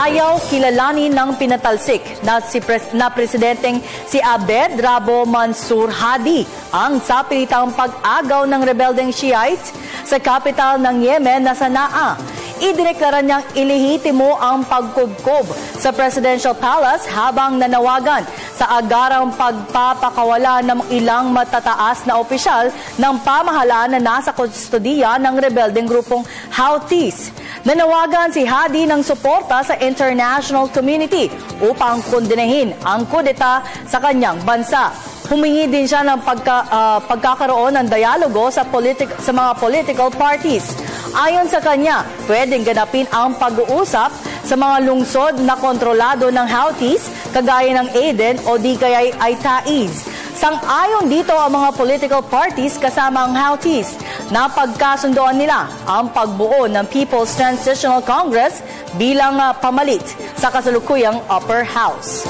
Ayaw kilalanin ng pinatalsik na presidenteng si Abed Rabo Mansur Hadi ang sapilitang pag-agaw ng rebeldeng Shiite sa kapital ng Yemen na Sanaa. Idineklara niyang ilehitimo ang pagkubkob sa Presidential Palace habang nanawagan sa agarang pagpapakawala ng ilang matataas na opisyal ng pamahalaan na nasa kustodiya ng rebeldeng grupong Houthis. Nanawagan si Hadi ng suporta sa international community upang kondenahin ang kudeta sa kanyang bansa. Humingi din siya ng pagkakaroon ng dialogo sa mga political parties. Ayon sa kanya, pwedeng ganapin ang pag-uusap sa mga lungsod na kontrolado ng Houthis, kagaya ng Aden o di kaya ay Taiz. Sang-ayon dito ang mga political parties kasama ang Houthis. Napagkasundoan nila ang pagbuo ng People's Transitional Congress bilang pamalit sa kasalukuyang Upper House.